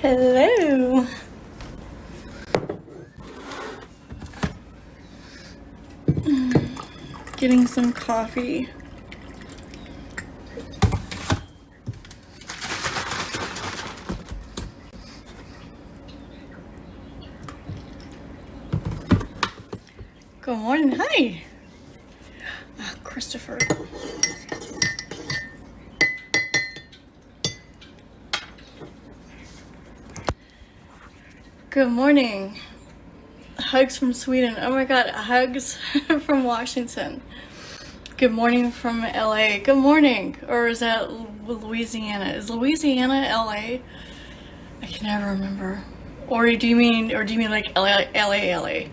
Hello. Getting some coffee. Good morning. Hi. Christopher. Good morning. Hugs from Sweden. Oh my god, hugs from Washington. Good morning from LA. Good morning. Or is that Louisiana? Is Louisiana LA? I can never remember. Or do you mean like LA?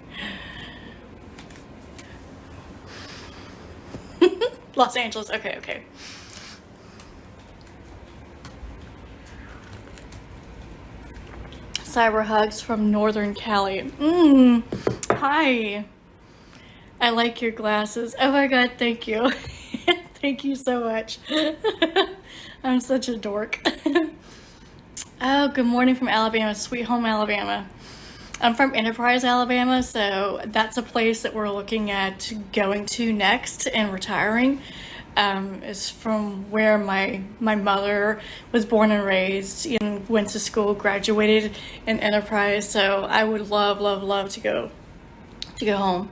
Los Angeles. Okay. Cyber hugs from Northern Cali. Hi. I like your glasses. Oh my god, thank you. Thank you so much. I'm such a dork. Oh, good morning from Alabama, Sweet Home, Alabama. I'm from Enterprise, Alabama, so that's a place that we're looking at going to next and retiring. Is from where my mother was born and raised and went to school, graduated in Enterprise, so I would love to go home.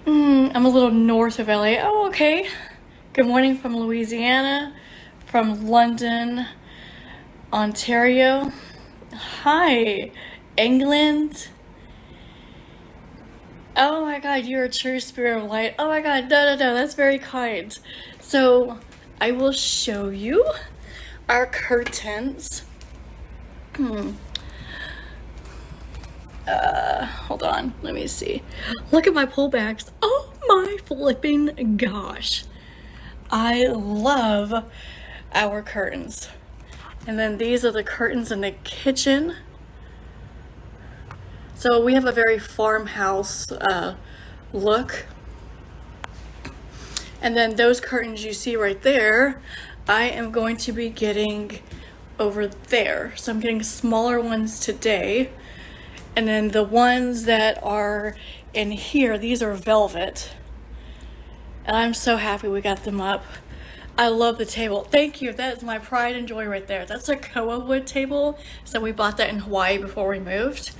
I'm a little north of LA. Oh, okay. Good morning from Louisiana, from London, Ontario. Hi, England. Oh my god, you're a true spirit of light. Oh my god, no, that's very kind. So, I will show you our curtains. Hold on, let me see. Look at my pullbacks. Oh my flipping gosh. I love our curtains. And then these are the curtains in the kitchen. So we have a very farmhouse look. And then those curtains you see right there, I am going to be getting over there. So I'm getting smaller ones today. And then the ones that are in here, these are velvet. And I'm so happy we got them up. I love the table. Thank you. That is my pride and joy right there. That's a Koa Wood Table. So we bought that in Hawaii before we moved.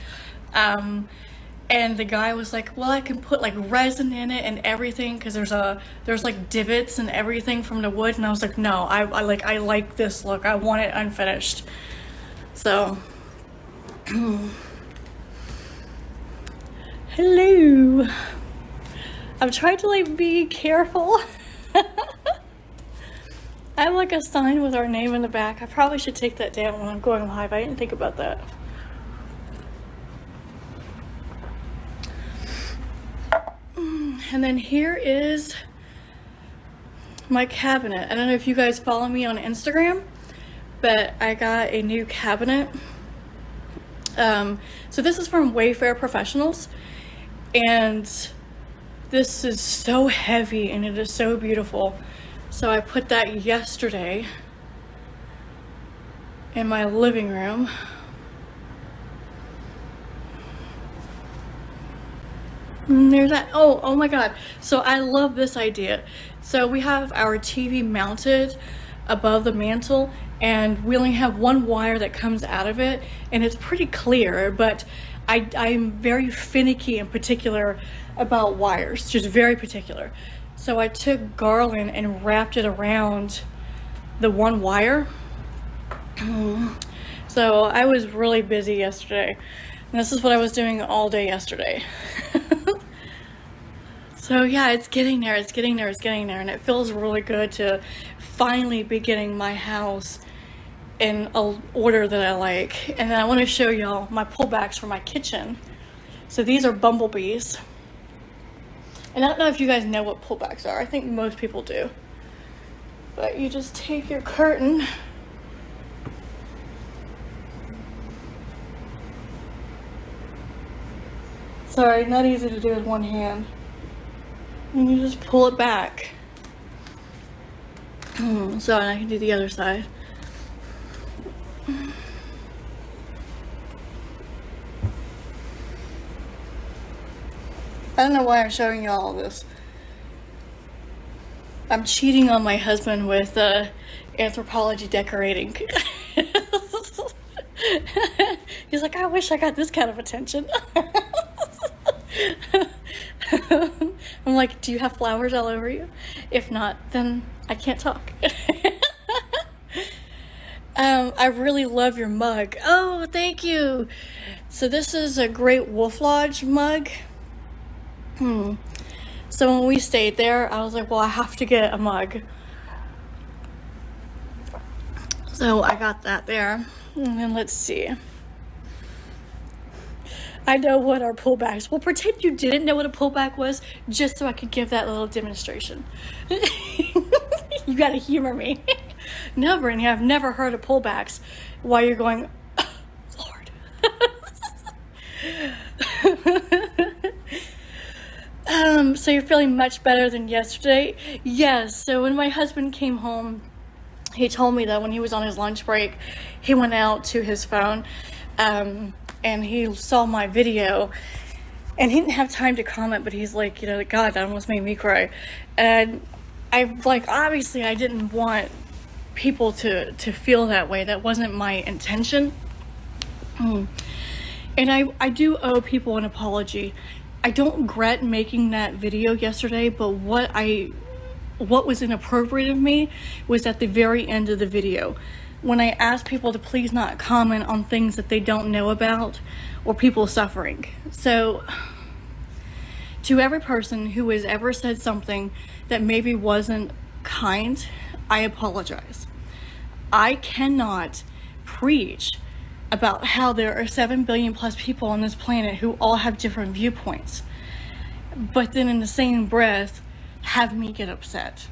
And the guy was like, well, I can put like resin in it and everything because there's like divots and everything from the wood. And I was like, no, I like this look. I want it unfinished. So hello. I'm trying to like be careful. I have like a sign with our name in the back. I probably should take that down when I'm going live. I didn't think about that. And then here is my cabinet. I don't know if you guys follow me on Instagram, but I got a new cabinet. So this is from Wayfair Professionals, and this is so heavy and it is so beautiful. So I put that yesterday in my living room. And there's that. Oh my god. So I love this idea. So we have our TV mounted above the mantle, and we only have one wire that comes out of it, and it's pretty clear, but I'm very finicky and particular about wires, just very particular. So I took garland and wrapped it around the one wire. So I was really busy yesterday, and this is what I was doing all day yesterday. So yeah, it's getting there, and it feels really good to finally be getting my house in an order that I like. And then I want to show y'all my pullbacks for my kitchen. So these are bumblebees. And I don't know if you guys know what pullbacks are. I think most people do. But you just take your curtain. Sorry, not easy to do with one hand. And you just pull it back. So, and I can do the other side. I don't know why I'm showing you all this. I'm cheating on my husband with anthropology decorating. He's like, I wish I got this kind of attention. I'm like, do you have flowers all over you? If not, then I can't talk. I really love your mug. Oh, thank you. So this is a Great Wolf Lodge mug. So when we stayed there, I was like, well, I have to get a mug. So I got that there. And then let's see. I know what our pullbacks. Well, pretend you didn't know what a pullback was, just so I could give that little demonstration. You gotta humor me. No, Brittany, I've never heard of pullbacks. While you're going, oh, Lord. So you're feeling much better than yesterday? Yes. So when my husband came home, he told me that when he was on his lunch break, he went out to his phone, and he saw my video, and he didn't have time to comment, but he's like, you know, God, that almost made me cry. And I like, obviously I didn't want people to feel that way. That wasn't my intention. And I do owe people an apology. I don't regret making that video yesterday, but what was inappropriate of me was at the very end of the video, when I asked people to please not comment on things that they don't know about or people suffering. So to every person who has ever said something that maybe wasn't kind, I apologize. I cannot preach about how there are 7 billion plus people on this planet who all have different viewpoints, but then in the same breath have me get upset.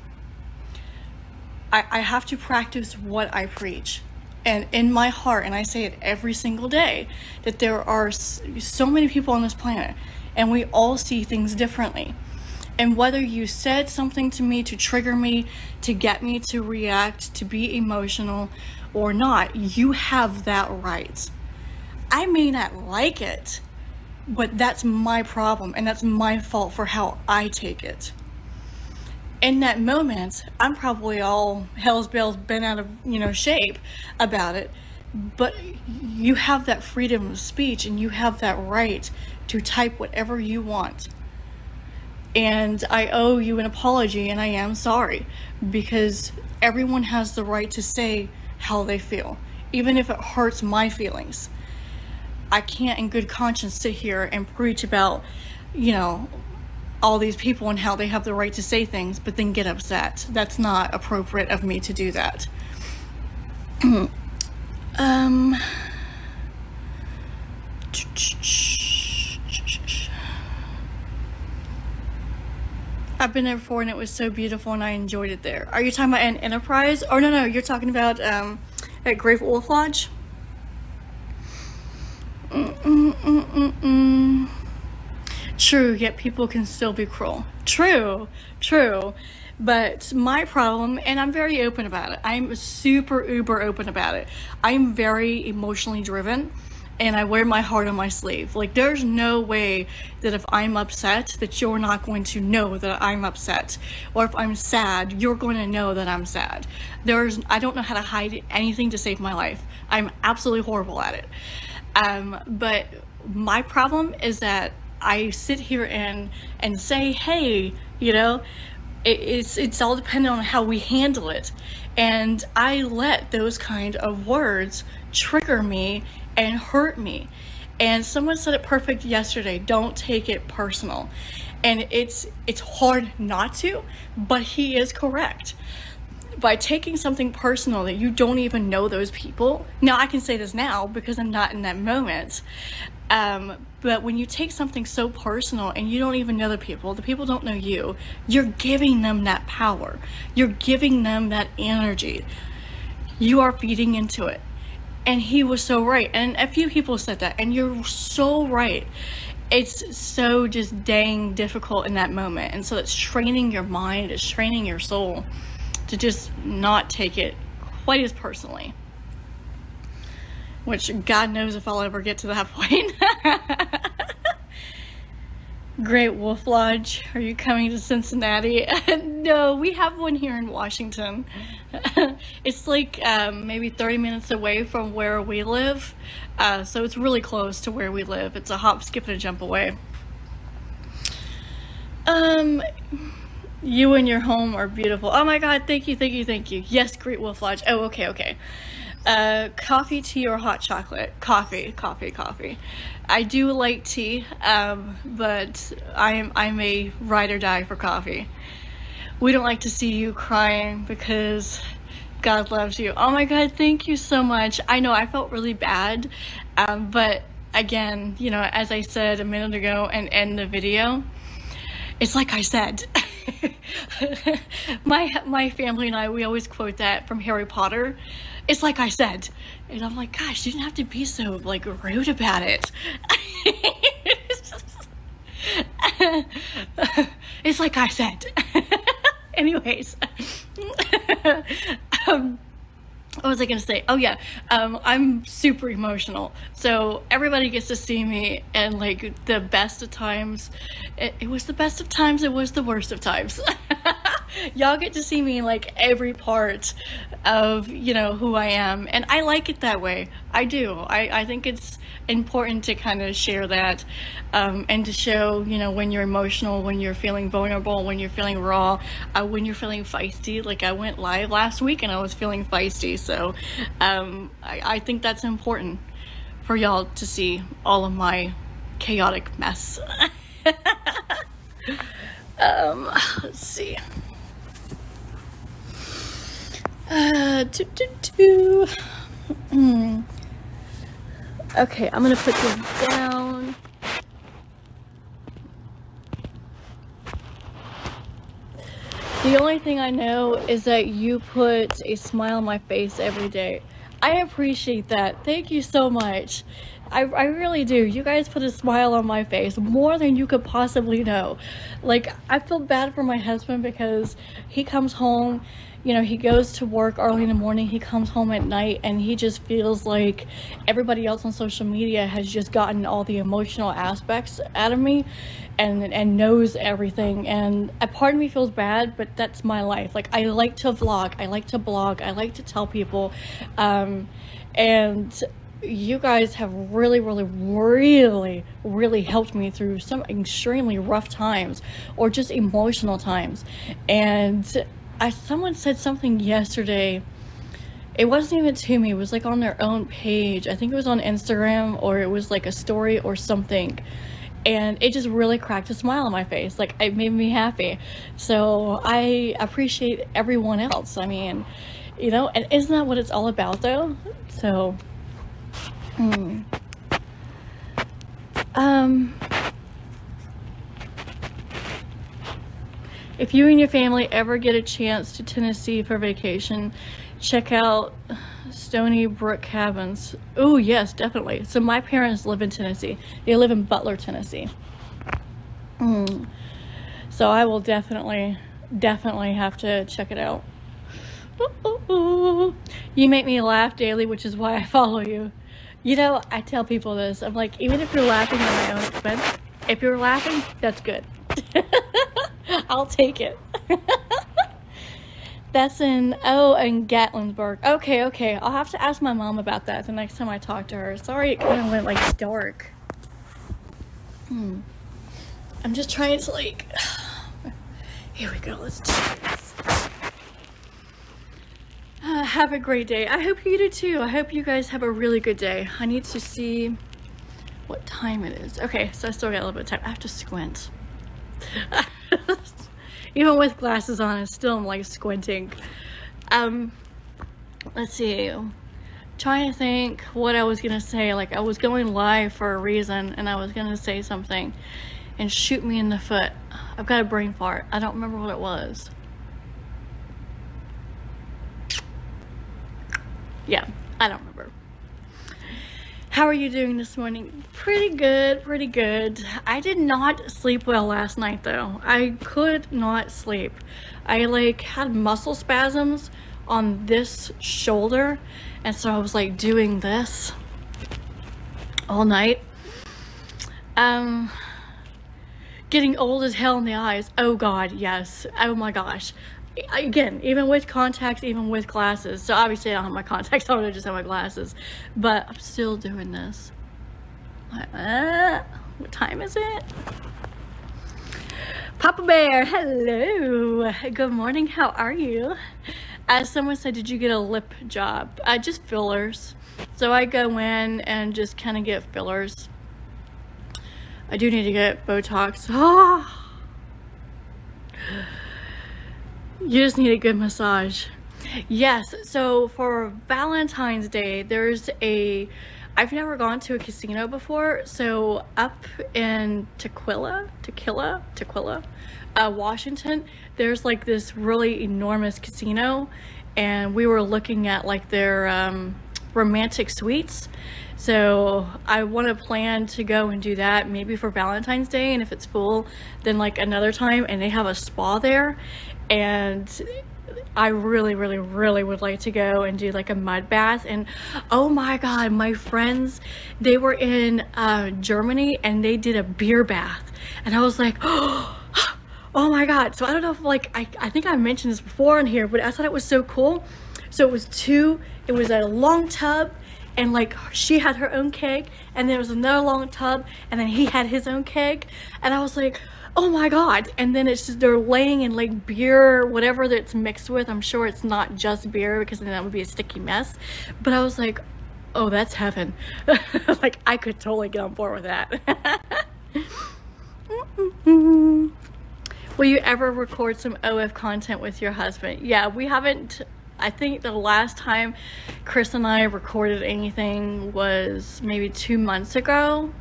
I have to practice what I preach. And in my heart, and I say it every single day, that there are so many people on this planet and we all see things differently. And whether you said something to me to trigger me, to get me to react, to be emotional or not, you have that right. I may not like it, but that's my problem and that's my fault for how I take it. In that moment, I'm probably all hell's bells bent out of, shape about it, but you have that freedom of speech and you have that right to type whatever you want. And I owe you an apology, and I am sorry, because everyone has the right to say how they feel, even if it hurts my feelings. I can't in good conscience sit here and preach about, all these people and how they have the right to say things, but then get upset. That's not appropriate of me to do that. I've been there before and it was so beautiful and I enjoyed it there. Are you talking about an Enterprise? Oh, no, you're talking about at Great Wolf Lodge? True, yet people can still be cruel. True. But my problem, and I'm very open about it. I'm super uber open about it. I'm very emotionally driven and I wear my heart on my sleeve. Like, there's no way that if I'm upset that you're not going to know that I'm upset. Or if I'm sad, you're going to know that I'm sad. I don't know how to hide anything to save my life. I'm absolutely horrible at it. But my problem is that I sit here and say, hey, it's all dependent on how we handle it. And I let those kind of words trigger me and hurt me. And someone said it perfect yesterday, don't take it personal. And it's hard not to, but he is correct. By taking something personal that you don't even know those people, now I can say this now because I'm not in that moment, but when you take something so personal and you don't even know the people don't know you, you're giving them that power, you're giving them that energy, you are feeding into it. And he was so right, and a few people said that, and you're so right. It's so just dang difficult in that moment, and so it's training your mind, it's training your soul to just not take it quite as personally. Which God knows if I'll ever get to that point. Great Wolf Lodge. Are you coming to Cincinnati? No, we have one here in Washington. It's like maybe 30 minutes away from where we live. So it's really close to where we live. It's a hop, skip, and a jump away. Um, you and your home are beautiful. Oh my God, thank you, thank you, thank you. Yes, Great Wolf Lodge. Oh, okay, okay. Coffee, tea, or hot chocolate? Coffee, coffee, coffee. I do like tea, but I'm a ride or die for coffee. We don't like to see you crying because God loves you. Oh my God, thank you so much. I know I felt really bad, but again, you know, as I said a minute ago and end the video, it's like I said. My family and I, we always quote that from Harry Potter. It's like I said. And I'm like, gosh, you didn't have to be so like rude about it. It's like I said. Anyways. What was I gonna say? Oh yeah, I'm super emotional. So everybody gets to see me, and like the best of times, it was the best of times. It was the worst of times. Y'all get to see me in like every part of, you know, who I am, and I like it that way. I do. I think it's important to kind of share that, and to show, you know, when you're emotional, when you're feeling vulnerable, when you're feeling raw, when you're feeling feisty. Like I went live last week and I was feeling feisty, so I think that's important for y'all to see all of my chaotic mess. Let's see. Okay, I'm gonna put this down. The only thing I know is that you put a smile on my face every day. I appreciate that. Thank you so much. I really do. You guys put a smile on my face more than you could possibly know. Like, I feel bad for my husband because he comes home, you know, he goes to work early in the morning, he comes home at night, and he just feels like everybody else on social media has just gotten all the emotional aspects out of me and knows everything. And a part of me feels bad, but that's my life. Like, I like to vlog, I like to blog, I like to tell people, and you guys have really helped me through some extremely rough times or just emotional times. And someone said something yesterday, it wasn't even to me, it was like on their own page. I think it was on Instagram, or it was like a story or something, and it just really cracked a smile on my face. Like, it made me happy. So I appreciate everyone else. I mean, you know, and isn't that what it's all about though? So if you and your family ever get a chance to Tennessee for vacation, check out Stony Brook Cabins. Oh yes, definitely. So my parents live in Tennessee. They live in Butler, Tennessee. So I will definitely have to check it out. You make me laugh daily, which is why I follow you. You know, I tell people this. I'm like, even if you're laughing at my own expense, if you're laughing, that's good. I'll take it. That's in Gatlinburg. Okay. I'll have to ask my mom about that the next time I talk to her. Sorry, it kind of went like dark. I'm just trying to like. Here we go. Let's do this. Have a great day. I hope you do too. I hope you guys have a really good day. I need to see what time it is. Okay, so I still got a little bit of time. I have to squint. Even with glasses on, I still am like squinting. Let's see. Trying to think what I was gonna say. Like, I was going live for a reason, and I was gonna say something and shoot me in the foot. I've got a brain fart. I don't remember what it was. Yeah, I don't remember. How are you doing this morning? Pretty good. I did not sleep well last night though. I could not sleep. I like had muscle spasms on this shoulder, and so I was like doing this all night. getting old as hell in the eyes. Oh God, yes. Oh my gosh. Again, even with contacts, even with glasses. So obviously I don't have my contacts on, I just have my glasses. But I'm still doing this. What time is it? Papa Bear, hello. Good morning, how are you? As someone said, did you get a lip job? Just fillers. So I go in and just kind of get fillers. I do need to get Botox. Oh, you just need a good massage. Yes, so for Valentine's Day, I've never gone to a casino before, so up in Tequila, Washington, there's like this really enormous casino, and we were looking at like their romantic suites. So I want to plan to go and do that maybe for Valentine's Day, and if it's full, then like another time. And they have a spa there, and I really would like to go and do like a mud bath. And oh my God, my friends, they were in Germany and they did a beer bath, and I was like, oh my God. So I don't know if like, I think I mentioned this before in here, but I thought it was so cool. So it was a long tub, and like she had her own keg, and there was another long tub, and then he had his own keg, and I was like, oh my God. And then it's just, they're laying in like beer, whatever that's mixed with. I'm sure it's not just beer, because then that would be a sticky mess. But I was like, oh, that's heaven. Like I could totally get on board with that. Will you ever record some OF content with your husband? Yeah, we haven't. I think the last time Chris and I recorded anything was maybe 2 months ago.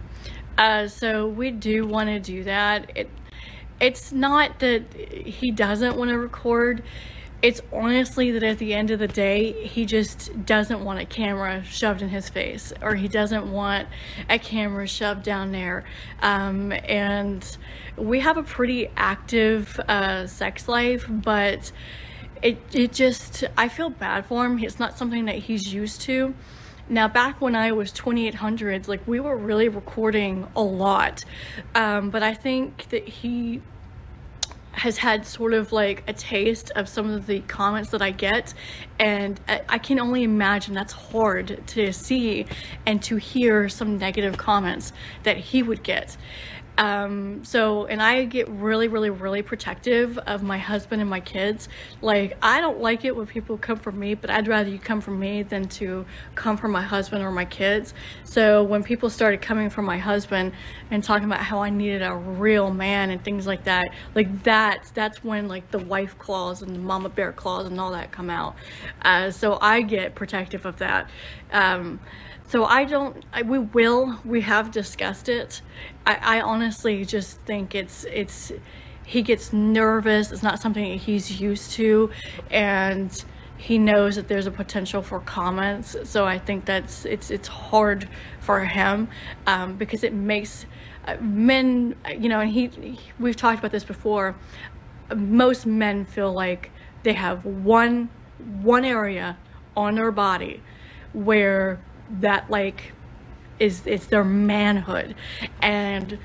So we do want to do that. It's not that he doesn't want to record. It's honestly that at the end of the day, he just doesn't want a camera shoved in his face, or he doesn't want a camera shoved down there. And we have a pretty active sex life, but it just, I feel bad for him. It's not something that he's used to. Now, back when I was 2800s, like we were really recording a lot. But I think that he has had sort of like a taste of some of the comments that I get, and I can only imagine that's hard to see and to hear some negative comments that he would get. And I get really protective of my husband and my kids. Like, I don't like it when people come from me, but I'd rather you come from me than to come from my husband or my kids. So when people started coming from my husband and talking about how I needed a real man and things like that, like that's when like the wife clause and the mama bear clause and all that come out. So I get protective of that. So we have discussed it. I honestly just think he gets nervous. It's not something that he's used to, and he knows that there's a potential for comments. So I think it's hard for him, because it makes men, and we've talked about this before. Most men feel like they have one area on their body where that like it's their manhood, and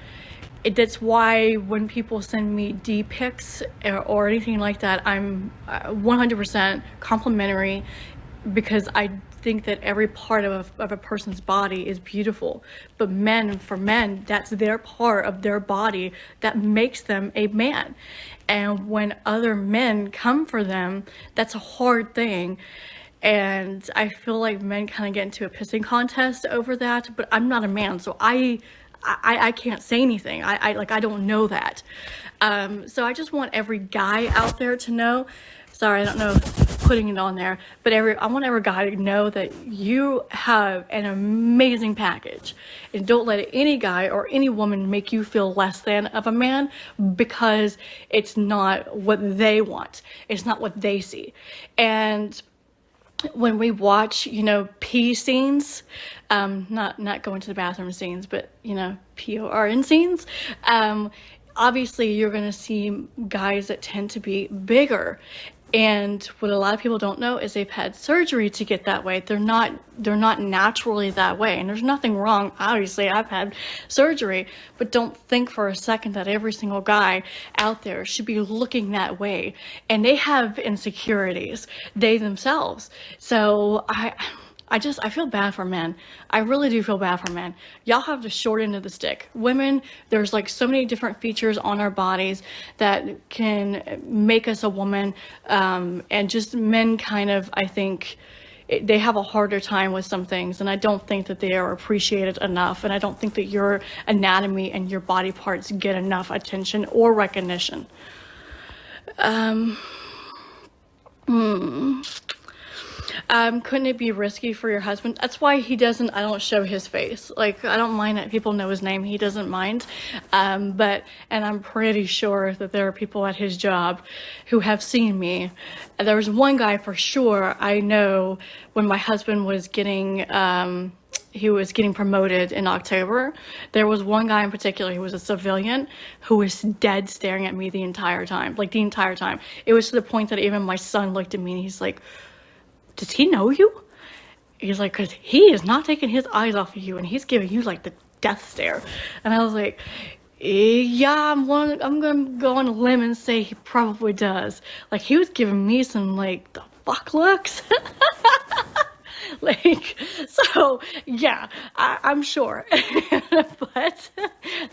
that's why when people send me D pics or anything like that, I'm 100% complimentary, because I think that every part of a person's body is beautiful. But for men, that's their part of their body that makes them a man. And when other men come for them, that's a hard thing. And I feel like men kind of get into a pissing contest over that, but I'm not a man, so I can't say anything. I don't know that. So I just want every guy out there to know. Sorry, I don't know if putting it on there, but I want every guy to know that you have an amazing package, and don't let any guy or any woman make you feel less than of a man, because it's not what they want. It's not what they see. And when we watch, pee scenes, not going to the bathroom scenes, but, PORN scenes, obviously you're going to see guys that tend to be bigger. And what a lot of people don't know is they've had surgery to get that way. They're not naturally that way. And there's nothing wrong. Obviously, I've had surgery, but don't think for a second that every single guy out there should be looking that way. And they have insecurities, they themselves. So I feel bad for men. I really do feel bad for men. Y'all have the short end of the stick. Women, there's like so many different features on our bodies that can make us a woman. And just men kind of, I think, they have a harder time with some things. And I don't think that they are appreciated enough. And I don't think that your anatomy and your body parts get enough attention or recognition. Couldn't it be risky for your husband? That's why I don't show his face. Like, I don't mind that people know his name. He doesn't mind. And I'm pretty sure that there are people at his job who have seen me. There was one guy for sure I know when my husband was getting, he was getting promoted in October. There was one guy in particular, he was a civilian, who was dead staring at me the entire time. Like, the entire time. It was to the point that even my son looked at me and he's like, does he know you? He's like, because he is not taking his eyes off of you and he's giving you like the death stare. And I was like, yeah, I'm gonna go on a limb and say he probably does. Like, he was giving me some like the fuck looks. Like, so yeah, I'm sure. But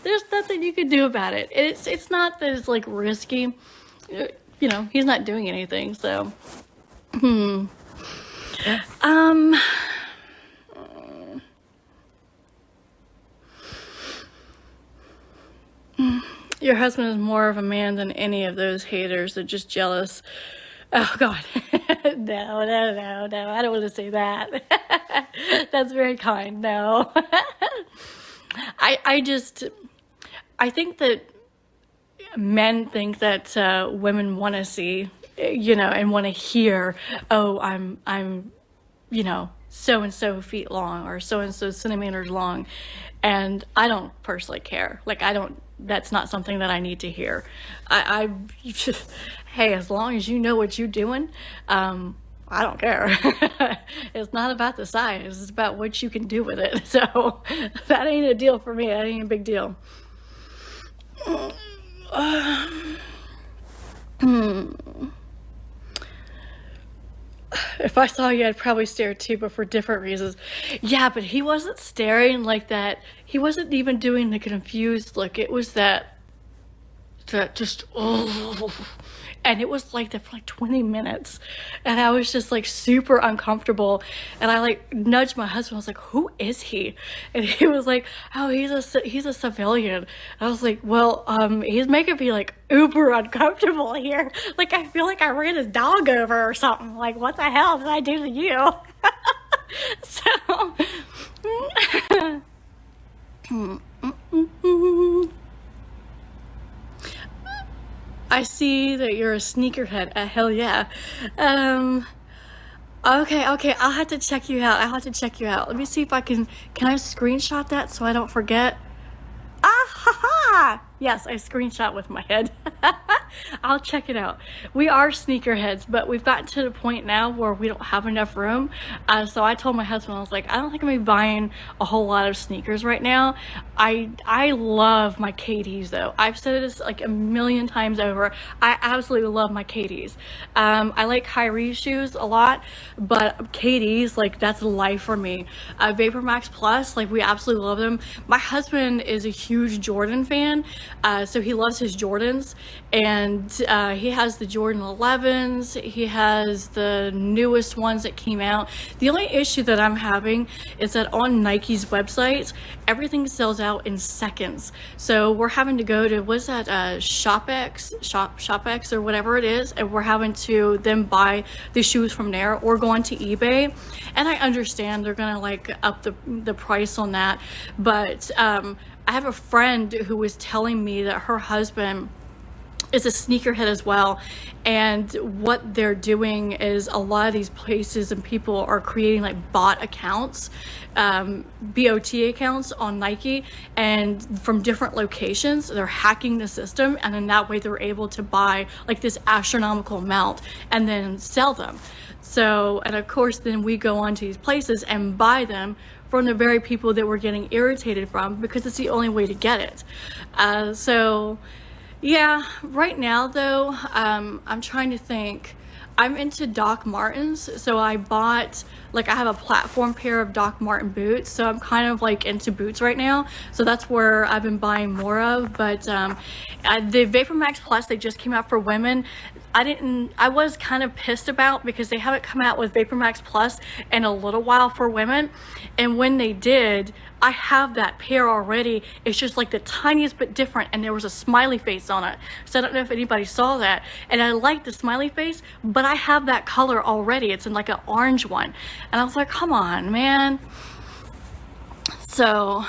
there's nothing you can do about it. It's not that it's like risky. He's not doing anything, so your husband is more of a man than any of those haters. They're just jealous. Oh God. No, I don't want to say that. That's very kind. No. I think that men think that women want to see, and want to hear, oh, I'm so and so feet long or so and so centimeters long, and I don't personally care. Like, that's not something that I need to hear. Hey, as long as you know what you're doing, I don't care. It's not about the size, it's about what you can do with it. So that ain't a deal for me. That ain't a big deal. If I saw you, I'd probably stare too, but for different reasons. Yeah, but he wasn't staring like that. He wasn't even doing the confused look. It was that just, oh. And it was like that for like 20 minutes. And I was just like super uncomfortable. And I like nudged my husband. I was like, who is he? And he was like, oh, he's a civilian. I was like, well, he's making me like uber uncomfortable here. Like, I feel like I ran his dog over or something. Like, what the hell did I do to you? So, I see that you're a sneakerhead. Hell yeah. Okay, I'll have to check you out. Let me see if can I screenshot that so I don't forget? Ah, ha, ha! Yes, I screenshot with my head. I'll check it out. We are sneakerheads, but we've gotten to the point now where we don't have enough room. So I told my husband, I was like, I don't think I'm gonna be buying a whole lot of sneakers right now. I love my KDs though. I've said this like a million times over. I absolutely love my KDs. I like Kyrie shoes a lot, but KDs, like, that's life for me. Vapor Max Plus, like, we absolutely love them. My husband is a huge Jordan fan. So he loves his Jordans, and he has the Jordan 11s. He has the newest ones that came out. The only issue that I'm having is that on Nike's website, everything sells out in seconds. So we're having to go to, what's that, ShopX or whatever it is, and we're having to then buy the shoes from there or go onto eBay. And I understand they're gonna like up the price on that, but I have a friend who was telling me that her husband is a sneakerhead as well, and what they're doing is a lot of these places and people are creating like bot accounts, bot accounts on Nike, and from different locations they're hacking the system, and then that way they're able to buy like this astronomical amount and then sell them. So, and of course then we go on to these places and buy them from the very people that we're getting irritated from, because it's the only way to get it. So yeah, right now though, I'm trying to think. I'm into Doc Martens, so I bought, like I have a platform pair of Doc Marten boots, so I'm kind of like into boots right now, so that's where I've been buying more of. But the Vapor Max Plus, they just came out for women. I was kind of pissed about, because they haven't come out with Vapor Max Plus in a little while for women, and when they did, I have that pair already. It's just like the tiniest bit different, and there was a smiley face on it, so I don't know if anybody saw that. And I like the smiley face, but I have that color already. It's in like an orange one, and I was like, come on, man. So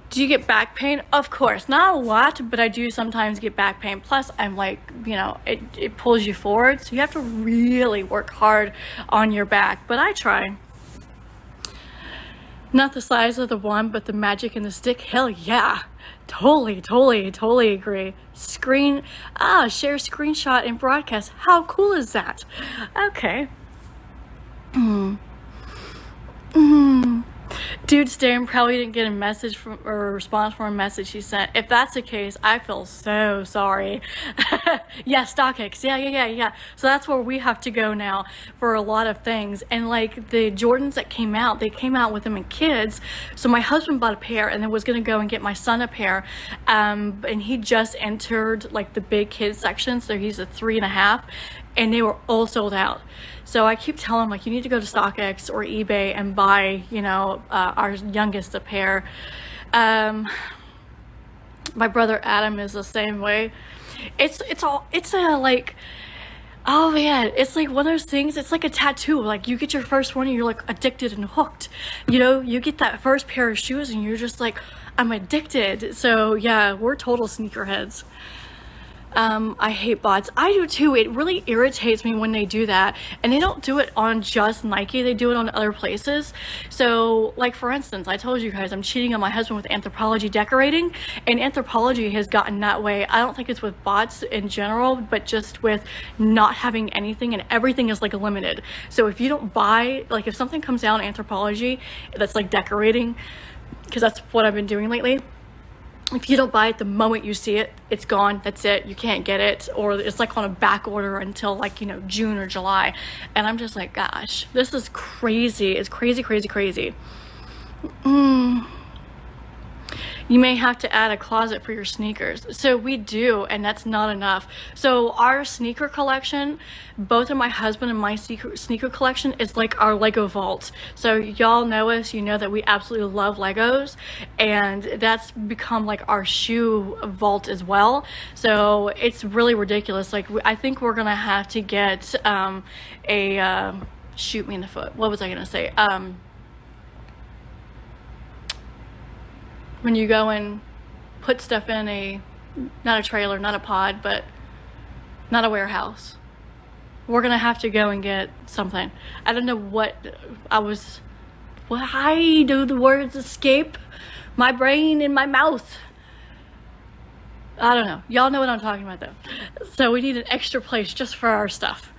do you get back pain? Of course, not a lot, but I do sometimes get back pain. Plus I'm like, you know, it pulls you forward, so you have to really work hard on your back, but I try. Not the size of the one, but the magic in the stick. Hell yeah. Totally agree. Share screenshot and broadcast. How cool is that? Okay. Dude staring probably didn't get a message from, or a response from a message she sent. If that's the case, I feel so sorry. Yeah, StockX. Yeah. So that's where we have to go now for a lot of things. And like the Jordans that came out, they came out with them in kids. So my husband bought a pair and then was gonna go and get my son a pair. And he just entered like the big kids section, so he's a 3.5, and they were all sold out. So I keep telling him, like, you need to go to StockX or eBay and buy, you know, our youngest a pair. My brother Adam is the same way. It's like, oh man, it's like one of those things. It's like a tattoo. Like you get your first one and you're like addicted and hooked. You know, you get that first pair of shoes and you're just like, I'm addicted. So yeah, we're total sneakerheads. I hate bots. I do too. It really irritates me when they do that, and they don't do it on just Nike, they do it on other places. So like for instance, I told you guys I'm cheating on my husband with Anthropologie decorating, and Anthropologie has gotten that way. I don't think it's with bots in general, but just with not having anything, and everything is like limited. So if you don't buy, like if something comes out on Anthropologie that's like decorating, because that's what I've been doing lately, if you don't buy it the moment you see it, it's gone. That's it. You can't get it, or it's like on a back order until like, you know, June or July. And I'm just like, gosh, this is crazy. It's crazy. You may have to add a closet for your sneakers. So we do, and that's not enough. So our sneaker collection, both of my husband and my sneaker collection, is like our Lego vault. So y'all know us, you know that we absolutely love Legos, and that's become like our shoe vault as well. So it's really ridiculous. Like I think we're gonna have to get shoot me in the foot. What was I gonna say? When you go and put stuff in not a trailer, not a pod, but not a warehouse. We're gonna have to go and get something. I don't know what why do the words escape my brain and my mouth? I don't know. Y'all know what I'm talking about though. So we need an extra place just for our stuff.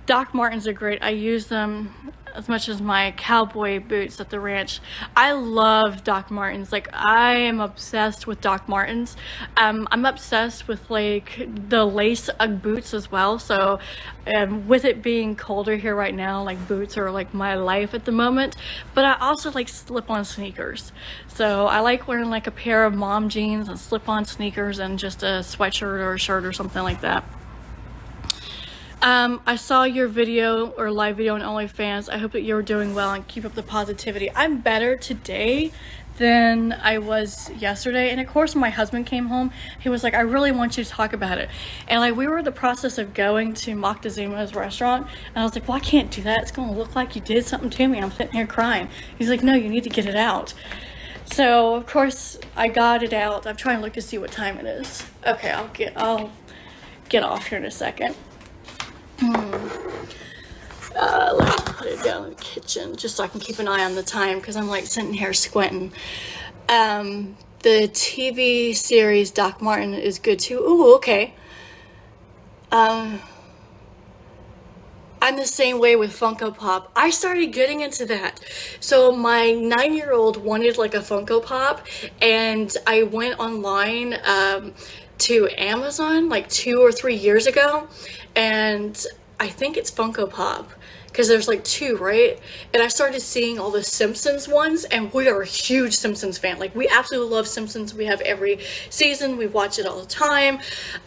Doc Martens are great. I use them as much as my cowboy boots at the ranch. I love Doc Martens. Like I am obsessed with Doc Martens. I'm obsessed with like the lace Ugg boots as well. So with it being colder here right now, like boots are like my life at the moment. But I also like slip-on sneakers. So I like wearing like a pair of mom jeans and slip-on sneakers and just a sweatshirt or a shirt or something like that. I saw your video or live video on OnlyFans. I hope that you're doing well and keep up the positivity. I'm better today than I was yesterday. And of course, when my husband came home, he was like, I really want you to talk about it. And like, we were in the process of going to Moctezuma's restaurant. And I was like, well, I can't do that. It's going to look like you did something to me. I'm sitting here crying. He's like, no, you need to get it out. So of course I got it out. I'm trying to look to see what time it is. Okay, I'll get off here in a second. Let me put it down in the kitchen just so I can keep an eye on the time because I'm like sitting here squinting. The TV series Doc Martin is good too. Ooh, okay. I'm the same way with Funko Pop. I started getting into that. So my 9-year-old wanted like a Funko Pop, and I went online to Amazon like 2 or 3 years ago, and I think it's Funko Pop because there's like 2, right? And I started seeing all the Simpsons ones, and we are a huge Simpsons fan. Like, we absolutely love Simpsons. We have every season. We watch it all the time.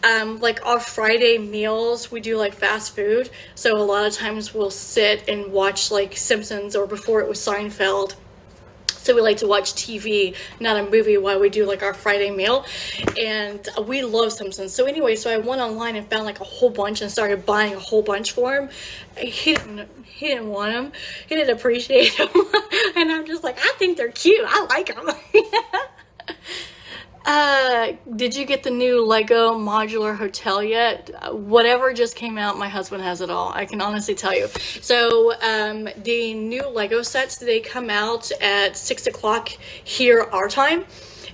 Like our Friday meals, we do like fast food. So a lot of times we'll sit and watch like Simpsons, or before it was Seinfeld. So we like to watch TV, not a movie, while we do like our Friday meal. And we love Simpsons. So anyway, so I went online and found like a whole bunch and started buying a whole bunch for him. He didn't want them. He didn't appreciate them. And I'm just like, I think they're cute. I like them. Did you get the new Lego modular hotel yet? Whatever just came out, my husband has it all. I can honestly tell you. So, the new Lego sets, they come out at 6 o'clock here, our time,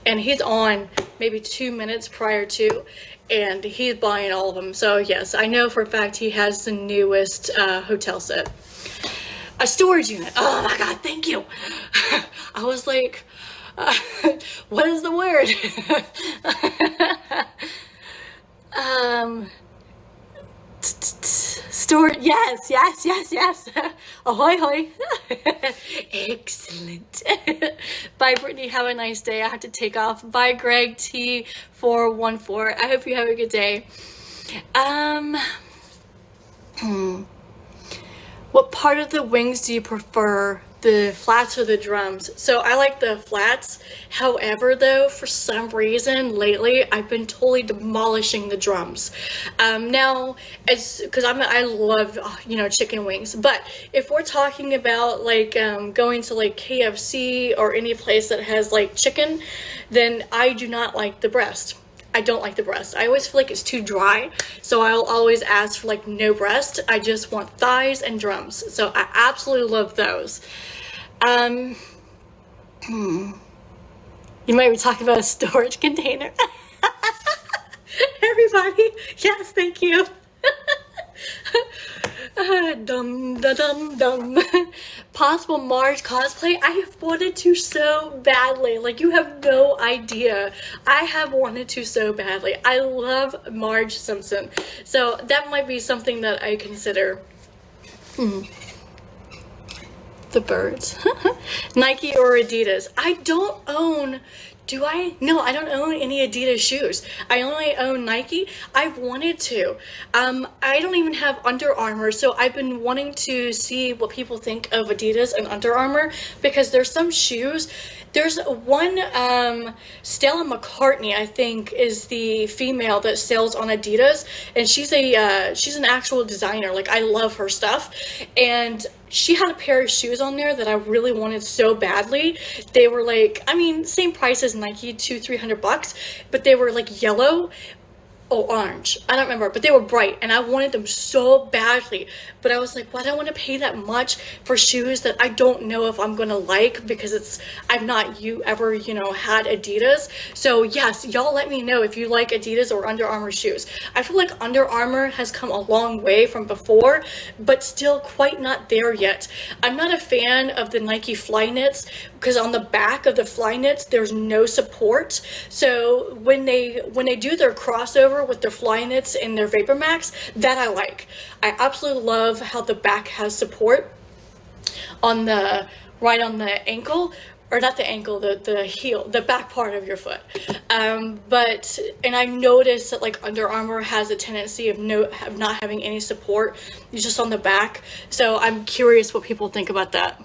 and he's on maybe 2 minutes prior to, and he's buying all of them. So yes, I know for a fact he has the newest hotel set. A storage unit. Oh my God, thank you. I was like, what is the word? Storage. Yes. Ahoy, hoy. Excellent. Bye, Brittany. Have a nice day. I have to take off. Bye, Greg T414. I hope you have a good day. What part of the wings do you prefer? The flats or the drums? So I like the flats. However, though, for some reason lately I've been totally demolishing the drums. Now, it's because I love chicken wings. But if we're talking about like going to like KFC or any place that has like chicken, then I do not like the breast. I don't like the breast. I always feel like it's too dry, so I'll always ask for like no breast. I just want thighs and drums. So I absolutely love those. You might be talking about a storage container. Everybody, yes, thank you. Dum. Possible Marge cosplay. I have wanted to so badly. Like, you have no idea. I have wanted to so badly. I love Marge Simpson. So that might be something that I consider. The birds. Nike or Adidas. I don't own. Do I? No, I don't own any Adidas shoes. I only own Nike. I've wanted to. I don't even have Under Armour, so I've been wanting to see what people think of Adidas and Under Armour, because there's some shoes. There's one, Stella McCartney, I think, is the female that sells on Adidas, and she's an actual designer. Like, I love her stuff, and she had a pair of shoes on there that I really wanted so badly. They were like, I mean, same price as Nike, $200-300, but they were like yellow or orange. I don't remember, but they were bright, and I wanted them so badly. But I was like, why do I want to pay that much for shoes that I don't know if I'm gonna like, because I've not ever had Adidas. So yes, y'all let me know if you like Adidas or Under Armour shoes. I feel like Under Armour has come a long way from before, but still quite not there yet. I'm not a fan of the Nike Flyknits, because on the back of the Flyknits there's no support. So when they do their crossover with their Flyknits and their Vapor Max, that I like. I absolutely love how the back has support on the right on the ankle, or not the ankle, the heel, the back part of your foot. And I noticed that like Under Armour has a tendency of not having any support. It's just on the back. So I'm curious what people think about that.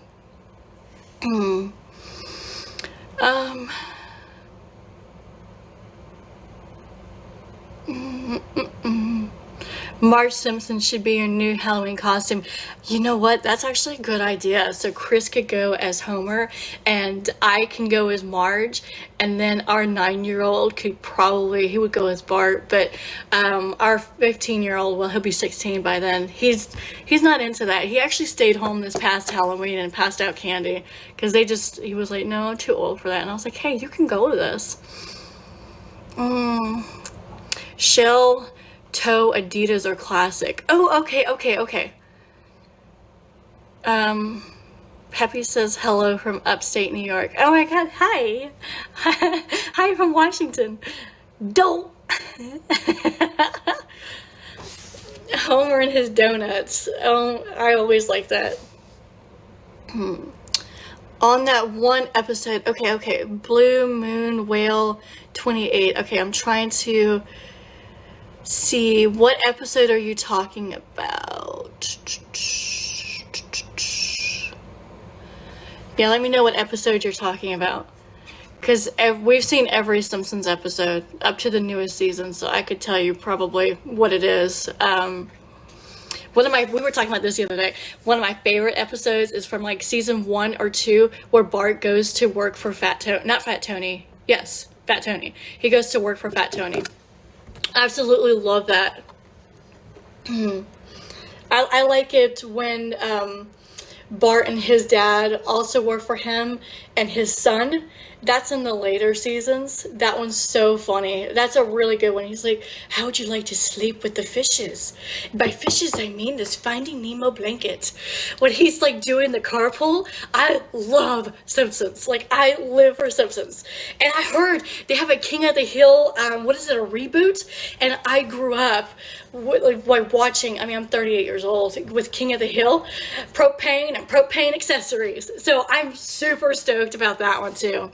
Marge Simpson should be your new Halloween costume. You know what? That's actually a good idea. So Chris could go as Homer, and I can go as Marge, and then our 9-year-old could probably, he would go as Bart, but our 15-year-old, well, he'll be 16 by then. He's not into that. He actually stayed home this past Halloween and passed out candy because he was like, no, I'm too old for that. And I was like, hey, you can go to this. Shell toe Adidas or classic. Oh, okay. Peppy says hello from upstate New York. Oh my god, hi. Hi from Washington. Don't. Homer and his donuts. Oh, I always like that. On that one episode, okay. Blue Moon Whale 28. Okay, I'm trying to see, what episode are you talking about? Yeah, let me know what episode you're talking about, because we've seen every Simpsons episode up to the newest season, so I could tell you probably what it is. We were talking about this the other day. One of my favorite episodes is from like season 1 or 2, where Bart goes to work for Fat Tony. Yes, Fat Tony. He goes to work for Fat Tony. Absolutely love that. I like it when Bart and his dad also work for him, and his son. That's in the later seasons. That one's so funny. That's a really good one. He's like, how would you like to sleep with the fishes? By fishes, I mean this Finding Nemo blanket. When he's like doing the carpool, I love Simpsons. Like, I live for Simpsons. And I heard they have a King of the Hill, a reboot? And I grew up like watching, I mean, I'm 38 years old, with King of the Hill, propane and propane accessories. So I'm super stoked about that one too.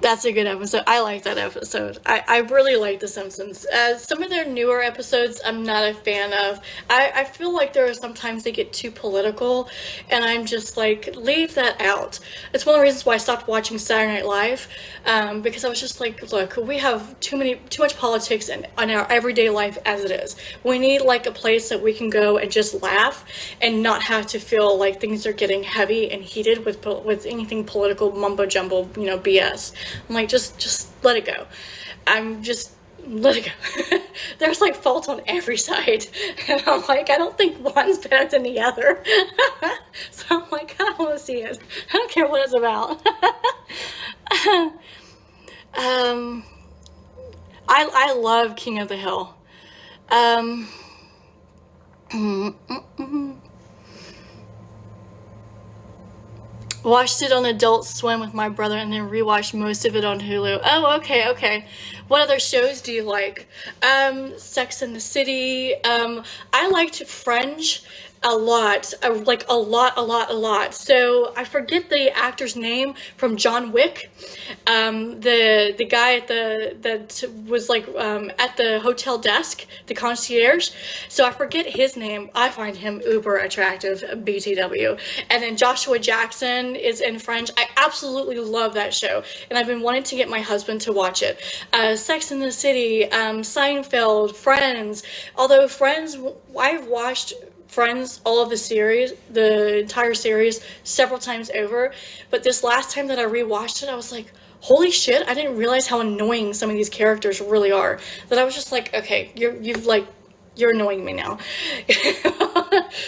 That's a good episode. I like that episode. I really like The Simpsons. Some of their newer episodes I'm not a fan of. I feel like there are sometimes they get too political, and I'm just like, leave that out. It's one of the reasons why I stopped watching Saturday Night Live, because I was just like, look, we have too much politics in our everyday life as it is. We need like a place that we can go and just laugh and not have to feel like things are getting heavy and heated with anything political mumbo jumbo, BS. I'm like, just let it go. Let it go. There's like fault on every side. And I'm like, I don't think one's better than the other. So I'm like, I don't want to see it. I don't care what it's about. I love King of the Hill. Watched it on Adult Swim with my brother and then rewatched most of it on Hulu. Oh, okay. What other shows do you like? Sex and the City. I liked Fringe a lot. Like a lot. So I forget the actor's name from John Wick. The guy that was like at the hotel desk, the concierge. So I forget his name. I find him uber attractive, BTW. And then Joshua Jackson is in Fringe. I absolutely love that show, and I've been wanting to get my husband to watch it. Sex and the City, Seinfeld, Friends. Although Friends, I've watched Friends, all of the entire series, several times over. But this last time that I rewatched it, I was like, holy shit, I didn't realize how annoying some of these characters really are. That I was just like, okay, you're annoying me now.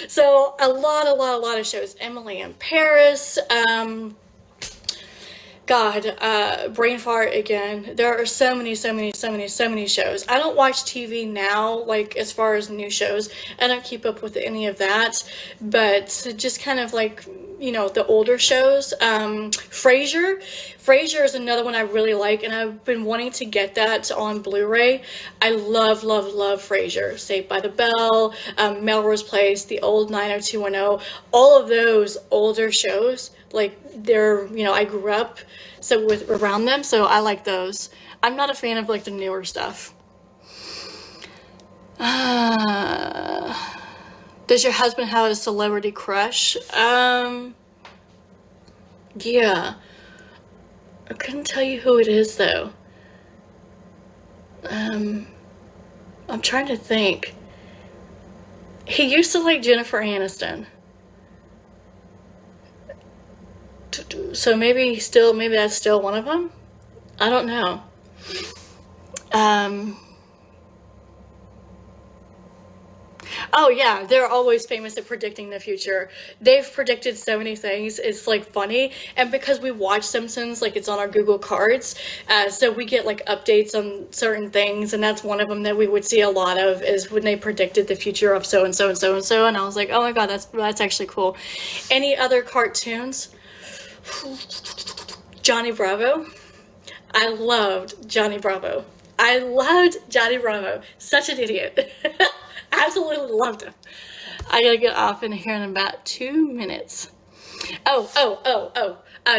So a lot of shows. Emily in Paris, brain fart again. There are so many shows. I don't watch TV now, like as far as new shows. I don't keep up with any of that, but just kind of like, the older shows. Frasier is another one I really like, and I've been wanting to get that on Blu-ray. I love Frasier. Saved by the Bell, Melrose Place, The Old 90210, all of those older shows, like they're, I grew up around them, so I like those. I'm not a fan of like the newer stuff. Does your husband have a celebrity crush? Yeah. I couldn't tell you who it is though. I'm trying to think. He used to like Jennifer Aniston. So maybe that's still one of them. I don't know. Um, Oh yeah, they're always famous at predicting the future. They've predicted so many things. It's like funny, and because we watch Simpsons, like it's on our Google cards, so we get like updates on certain things, and that's one of them that we would see a lot of is when they predicted the future of so and so and so and so. And I was like, oh my god, that's actually cool. Any other cartoons? Johnny Bravo. I loved Johnny Bravo. I loved Johnny Bravo. Such an idiot. Absolutely loved him. I gotta get off in here in about 2 minutes.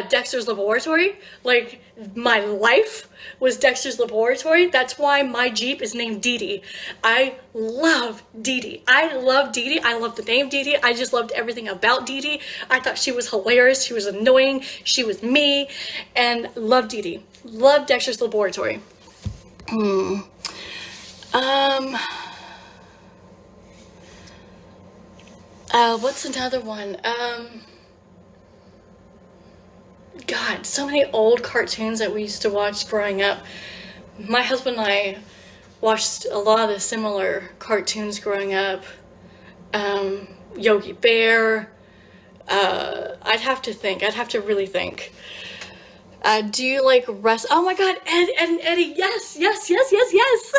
Dexter's Laboratory. Like, my life was Dexter's Laboratory. That's why my Jeep is named Dee Dee. I love Dee Dee. I love Dee Dee. I love the name Dee Dee. I just loved everything about Dee Dee. I thought she was hilarious. She was annoying. She was me. And loved Dee Dee. Loved Dexter's Laboratory. What's another one? God, so many old cartoons that we used to watch growing up. My husband and I watched a lot of the similar cartoons growing up. Yogi Bear. I'd have to think. I'd have to really think. Do you like Oh my God, Ed and Eddie. Yes, yes, yes, yes, yes.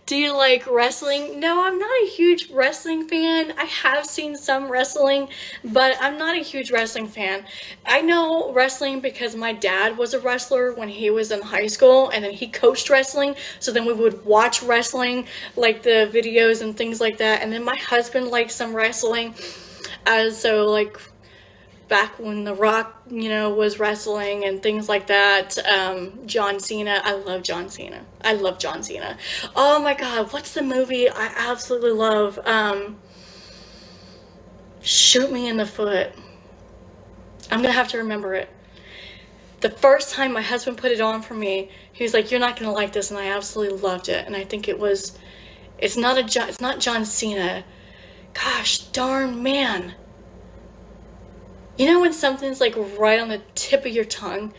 Do you like wrestling? No, I'm not a huge wrestling fan. I have seen some wrestling, but I'm not a huge wrestling fan. I know wrestling because my dad was a wrestler when he was in high school, and then he coached wrestling. So then we would watch wrestling, like the videos and things like that. And then my husband liked some wrestling. So like back when The Rock, was wrestling and things like that. John Cena. I love John Cena. I love John Cena. Oh my God, what's the movie I absolutely love? Shoot Me in the Foot. I'm gonna have to remember it. The first time my husband put it on for me, he was like, "You're not gonna like this," and I absolutely loved it. And I think it's not John Cena. Gosh darn, man. You know when something's like right on the tip of your tongue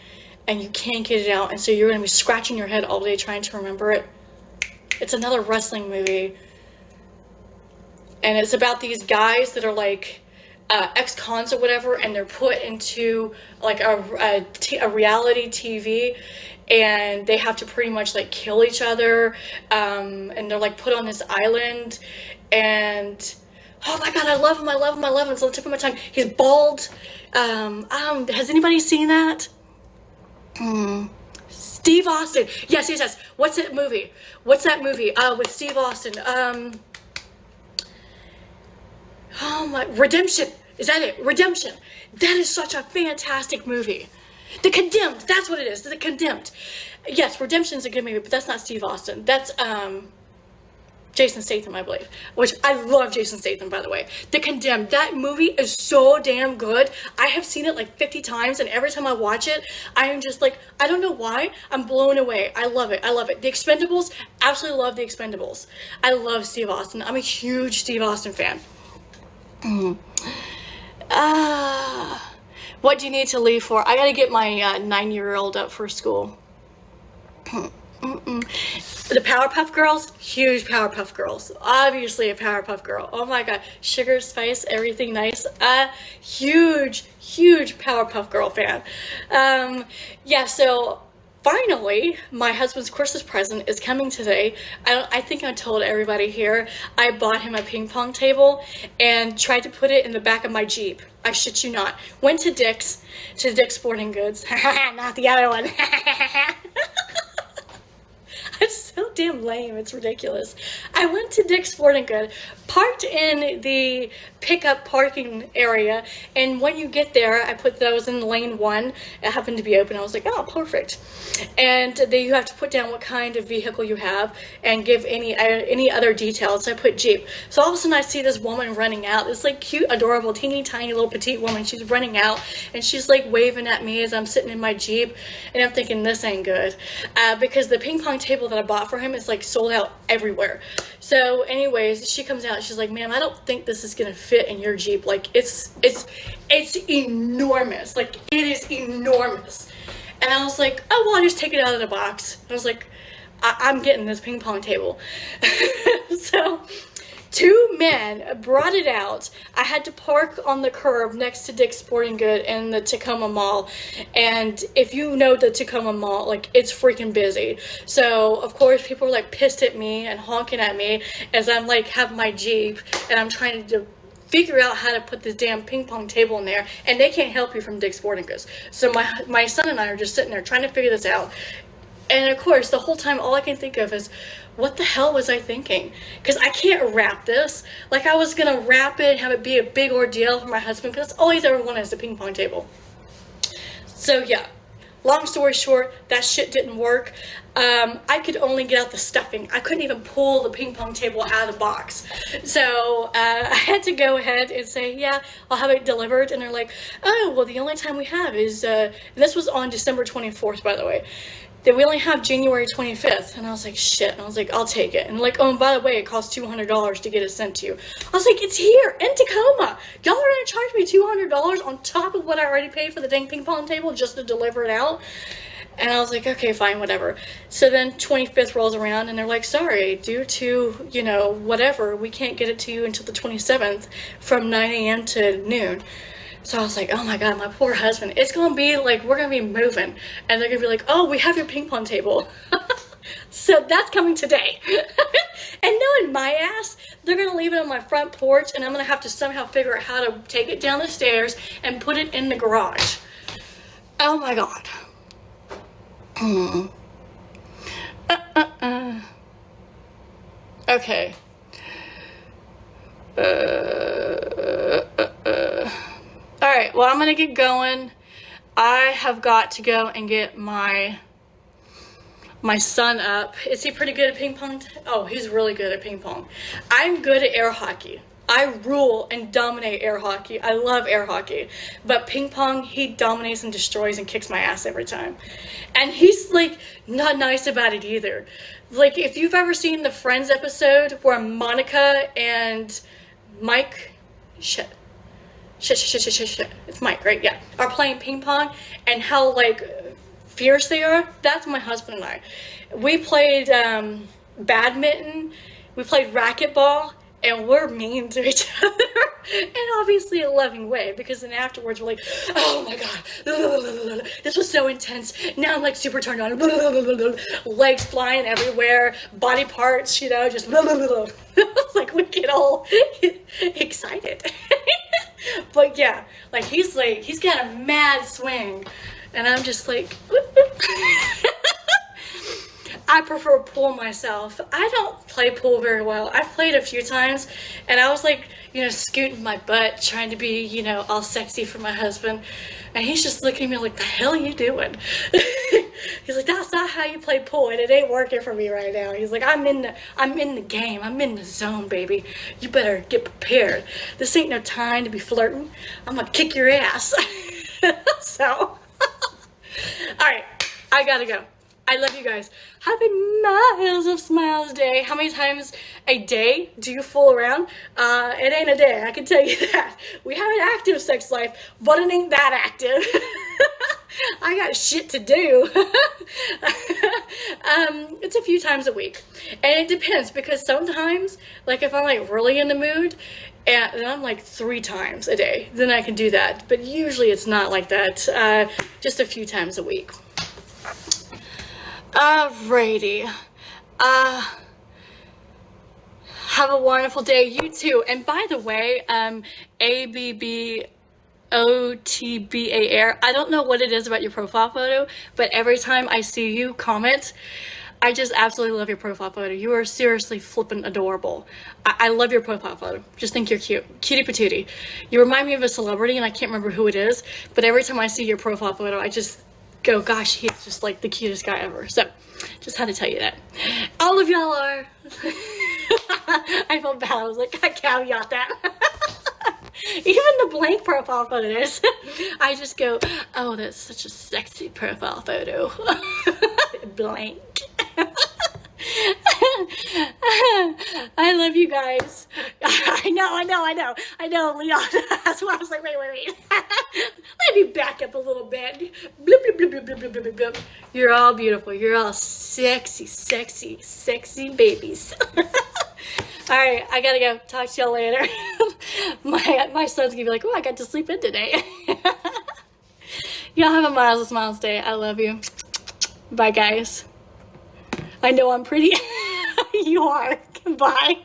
and you can't get it out, and so you're going to be scratching your head all day trying to remember it? It's another wrestling movie. And it's about these guys that are like ex-cons or whatever, and they're put into like a reality TV, and they have to pretty much like kill each other, and they're like put on this island, and oh my God, I love him. It's on the tip of my tongue. He's bald. Has anybody seen that? Steve Austin. Yes. What's that movie? With Steve Austin. Oh my, Redemption. Is that it? Redemption. That is such a fantastic movie. The Condemned. That's what it is. The Condemned. Yes, Redemption's a good movie, but that's not Steve Austin. That's, Jason Statham, I believe, which I love Jason Statham, by the way. The Condemned, that movie is so damn good. I have seen it like 50 times, and every time I watch it, I am just like, I don't know why, I'm blown away. I love it. The Expendables, absolutely love The Expendables. I love Steve Austin. I'm a huge Steve Austin fan. What do you need to leave for? I gotta get my 9-year-old up for school. The Powerpuff Girls, huge Powerpuff Girls. Obviously a Powerpuff Girl. Oh my God. Sugar, spice, everything nice. Huge Powerpuff Girl fan. Yeah, so finally, my husband's Christmas present is coming today. I think I told everybody here, I bought him a ping pong table and tried to put it in the back of my Jeep. I shit you not. Went to Dick's Sporting Goods. Not the other one. It's so damn lame. It's ridiculous. I went to Dick's Sporting Goods, parked in the pickup parking area, and when you get there, I put those in lane 1. It happened to be open. I was like, oh, perfect. And then you have to put down what kind of vehicle you have and give any other details. So I put Jeep. So all of a sudden I see this woman running out, this like cute, adorable, teeny tiny little petite woman. She's running out, and she's like waving at me as I'm sitting in my Jeep, and I'm thinking, this ain't good, because the ping pong table that I bought for him is like sold out everywhere. So anyways, she comes out, she's like, ma'am, I don't think this is gonna fit in your Jeep. Like it's enormous. Like it is enormous. And I was like, oh, well, I'll just take it out of the box. I was like, I'm getting this ping pong table. So 2 men brought it out. I had to park on the curb next to Dick's Sporting Good in the Tacoma Mall. And if you know the Tacoma Mall, like, it's freaking busy. So, of course, people were, like, pissed at me and honking at me as I'm, like, have my Jeep and I'm trying to figure out how to put this damn ping pong table in there. And they can't help you from Dick's Sporting Goods. So my son and I are just sitting there trying to figure this out. And of course, the whole time, all I can think of is, what the hell was I thinking? Because I can't wrap this. Like, I was going to wrap it and have it be a big ordeal for my husband, because that's all he's ever wanted is a ping pong table. So, yeah. Long story short, that shit didn't work. I could only get out the stuffing. I couldn't even pull the ping pong table out of the box. So I had to go ahead and say, yeah, I'll have it delivered. And they're like, oh, well, the only time we have is, this was on December 24th, by the way. That we only have January 25th. And I was like, shit. And I was like, I'll take it. And like, oh, and by the way, it costs $200 to get it sent to you. I was like, it's here in Tacoma. Y'all are going to charge me $200 on top of what I already paid for the dang ping pong table just to deliver it out. And I was like, okay, fine, whatever. So then 25th rolls around and they're like, sorry, due to, you know, whatever, we can't get it to you until the 27th from 9 a.m. to noon. So I was like, oh my God, my poor husband. It's going to be like, we're going to be moving. And they're going to be like, oh, we have your ping pong table. So that's coming today. And knowing my ass, they're going to leave it on my front porch. And I'm going to have to somehow figure out how to take it down the stairs and put it in the garage. Oh my God. Okay. Alright, well, I'm gonna get going. I have got to go and get my son up. Is he pretty good at ping pong? Oh, he's really good at ping pong. I'm good at air hockey. I rule and dominate air hockey. I love air hockey. But ping pong, he dominates and destroys and kicks my ass every time. And he's, like, not nice about it either. Like, if you've ever seen the Friends episode where Monica and Mike... Shit. It's Mike, right? Yeah. Are playing ping pong and how, like, fierce they are. That's my husband and I. We played badminton. We played racquetball. And we're mean to each other. And obviously a loving way. Because then afterwards we're like, oh my God. This was so intense. Now I'm like super turned on. Legs flying everywhere. Body parts, you know, just It's like we get all excited. But yeah, like he's got a mad swing. And I'm just like, I prefer pool myself. I don't play pool very well. I've played a few times, and I was like, you know, scooting my butt, trying to be, you know, all sexy for my husband. And he's just looking at me like, the hell are you doing? He's like, that's not how you play pool, and it ain't working for me right now. He's like, I'm in the game. I'm in the zone, baby. You better get prepared. This ain't no time to be flirting. I'm gonna kick your ass. So, all right, I gotta go. I love you guys. Happy miles of smiles day. How many times a day do you fool around? It ain't a day, I can tell you that. We have an active sex life, but it ain't that active. I got shit to do. It's a few times a week. And it depends, because sometimes, like if I'm like really in the mood, and then I'm like 3 times a day, then I can do that. But usually it's not like that. Just a few times a week. Alrighty. Have a wonderful day. You too. And by the way, ABBOTBAR, I don't know what it is about your profile photo, but every time I see you comment, I just absolutely love your profile photo. You are seriously flippin' adorable. I love your profile photo. Just think you're cute. Cutie patootie. You remind me of a celebrity, and I can't remember who it is, but every time I see your profile photo, I just go, gosh, he's just like the cutest guy ever. So, just had to tell you that. All of y'all are. I felt bad. I was like, I caveat that. Even the blank profile photos, I just go, oh, that's such a sexy profile photo. Blank. I love you guys. I know, Leon. That's why I was like, wait. Let me back up a little bit. Bloop, bloop, bloop, bloop, bloop, bloop, bloop, bloop. You're all beautiful. You're all sexy, sexy, sexy babies. All right, I gotta go. Talk to y'all later. My son's gonna be like, oh, I got to sleep in today. Y'all have a marvelous Mom's Day. I love you. Bye, guys. I know I'm pretty. You are. Bye.